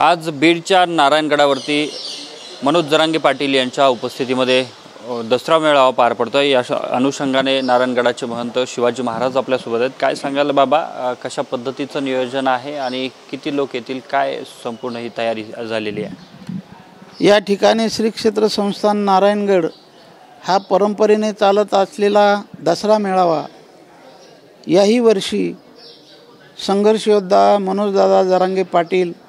आज बीडच्या नारायणगडावरती मनोज जरांगे पाटील यांच्या उपस्थितीमध्ये दसरा मेळावा पार पडतोय। या अनुषंगाने नारायणगडाचे महंत शिवाजी महाराज आपल्या सोबत आहेत। काय सांगाल बाबा, कशा पद्धतीचं नियोजन आहे आणि किती लोक येतील, काय संपूर्ण ही तयारी झालेली आहे? या ठिकाणी श्री क्षेत्र संस्थान नारायणगड हा परंपरेने चालत असलेला दसरा मेळावा याही वर्षी संघर्ष योद्धा मनोजदादा जरांगे पाटील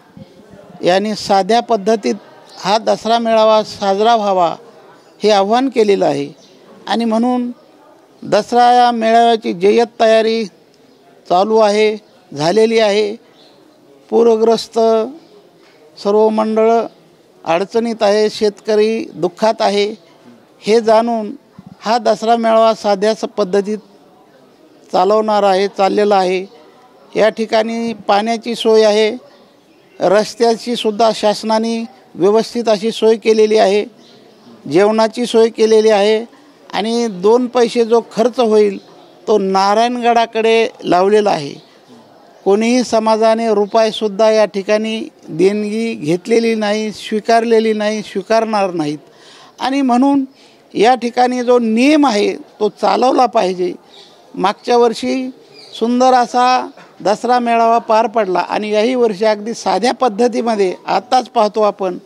यांनी साध्या पद्धतीत हा दसरा मेळावा साजरा व्हावा हे आव्हान केलेलं आहे। आणि म्हणून दसरा या मेळाव्याची जय्यत तयारी चालू आहे, झालेली आहे। पूरग्रस्त सर्व मंडळ अडचणीत आहे, शेतकरी दुःखात आहे, हे जाणून हा दसरा मेळावा साध्या पद्धतीत चालवणार आहे, चाललेला आहे। या ठिकाणी पाण्याची सोय आहे, रस्त्याची सुद्धा शासनाने व्यवस्थित अशी सोय केलेली आहे, जेवणाची सोय केलेली आहे आणि 2 पैसे जो खर्च होईल तो नारायणगडाकडे लावलेला आहे। कोणीही समाजाने रुपयासुद्धा या ठिकाणी देणगी घेतलेली नाही, स्वीकारलेली नाही, स्वीकारणार नाहीत। आणि म्हणून या ठिकाणी जो नियम आहे तो चालवला पाहिजे। मागच्या वर्षी सुंदर असा दसरा मेळावा पार पडला आणि याही वर्षी अगदी साध्या पद्धतीमध्ये आताच पाहतो आपण,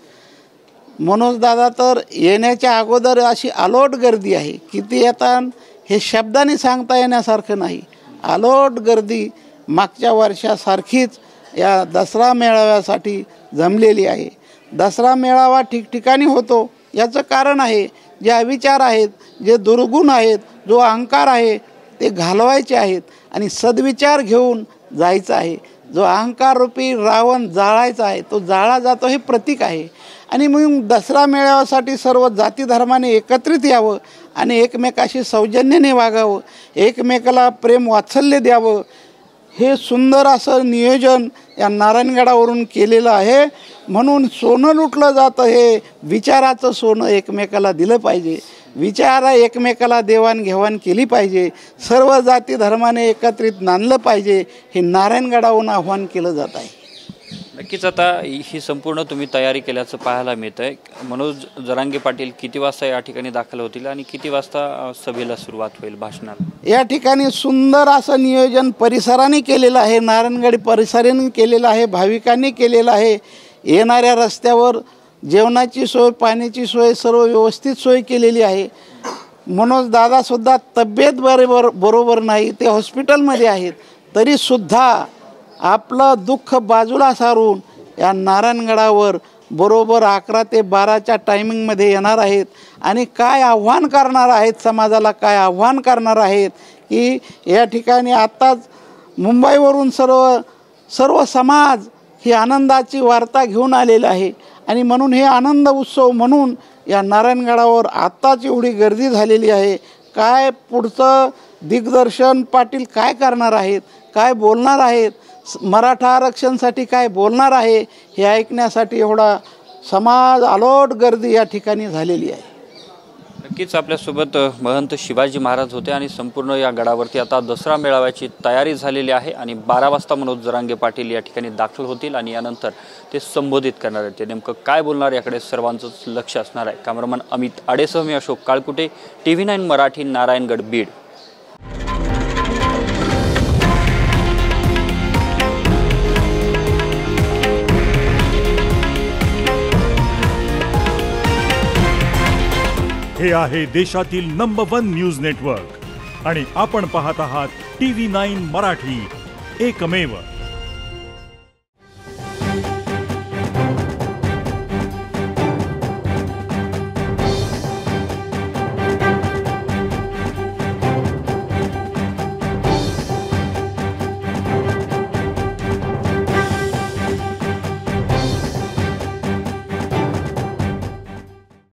मनोजदादा तर येण्याच्या अगोदर अशी अलोट गर्दी आहे, किती येतात हे शब्दाने सांगता येण्यासारखं नाही। अलोट गर्दी मागच्या वर्षासारखीच या दसरा मेळाव्यासाठी जमलेली आहे। दसरा मेळावा ठिकठिकाणी होतो, याचं कारण आहे जे अविचार आहेत, जे दुर्गुण आहेत, जो अहंकार आहे ते घालवायचे आहेत आणि सद्विचार घेऊन जायचं आहे। जो अहंकार रूपी रावण जाळायचा आहे तो जाळा जातो, हे प्रतीक आहे। आणि मग दसरा मेळाव्यासाठी सर्व जाती धर्माने एकत्रित यावं आणि एकमेकाशी सौजन्याने वागावं, एकमेकाला प्रेम वात्सल्य द्यावं, हे सुंदर असं नियोजन या नारायणगडावरून केलेलं आहे। म्हणून सोनं लुटलं जातं, हे विचाराचं सोनं एकमेकाला दिलं पाहिजे, विचार एकमेकाला देवाणघेवाण केली पाहिजे, सर्व जाती धर्माने एकत्रित नांदलं पाहिजे, हे नारायणगडावरून आव्हान केलं जात आहे। नक्कीच आता ही संपूर्ण तुम्ही तयारी केल्याचं पाहायला मिळतंय। मनोज जरांगे पाटील किती वाजता या ठिकाणी दाखल होतील आणि किती वाजता सभेला सुरुवात होईल भाषणाला? या ठिकाणी सुंदर असं नियोजन परिसराने केलेलं आहे, नारायणगड परिसराने केलेलं आहे, भाविकांनी केलेलं आहे। येणाऱ्या रस्त्यावर जेवणाची सोय, पाण्याची सोय, सर्व व्यवस्थित सोय केलेली आहे। मनोज दादासुद्धा तब्येत बरोबर नाही, ते हॉस्पिटलमध्ये आहेत, तरीसुद्धा आपलं दुःख बाजूला सारून या नारायणगडावर बरोबर 11 ते 12च्या टायमिंगमध्ये येणार आहेत। आणि काय आव्हान करणार आहेत, समाजाला काय आव्हान करणार आहेत की या ठिकाणी आत्ताच मुंबईवरून सर्व समाज ही आनंदाची वार्ता घेऊन आलेला आहे। आणि म्हणून हे आनंद उत्सव म्हणून या नारायणगडावर आत्ताच एवढी गर्दी झालेली आहे। काय पुढचं दिग्दर्शन पाटील काय करणार आहेत, काय बोलणार आहेत, मराठा आरक्षणासाठी काय बोलणार आहे, हे ऐकण्यासाठी एवढा समाज अलोट गर्दी या ठिकाणी झालेली आहे। नक्कीच आपल्यासोबत महंत शिवाजी महाराज होते आणि संपूर्ण या गडावरती आता दसरा मेळाव्याची तयारी झालेली आहे आणि 12 वाजता मनोज जरांगे पाटील या ठिकाणी दाखल होतील आणि यानंतर ते संबोधित करणार आहेत। ते नेमकं काय बोलणार याकडे सर्वांचंच लक्ष असणार आहे। कॅमेरामन अमित आडेसह मी अशोक काळकुटे, TV9 मराठी, नारायणगड, बीड। हे आहे देशातील नंबर 1 न्यूज नेटवर्क आणि आपण पाहत आहात TV9 मराठी, एकमेव।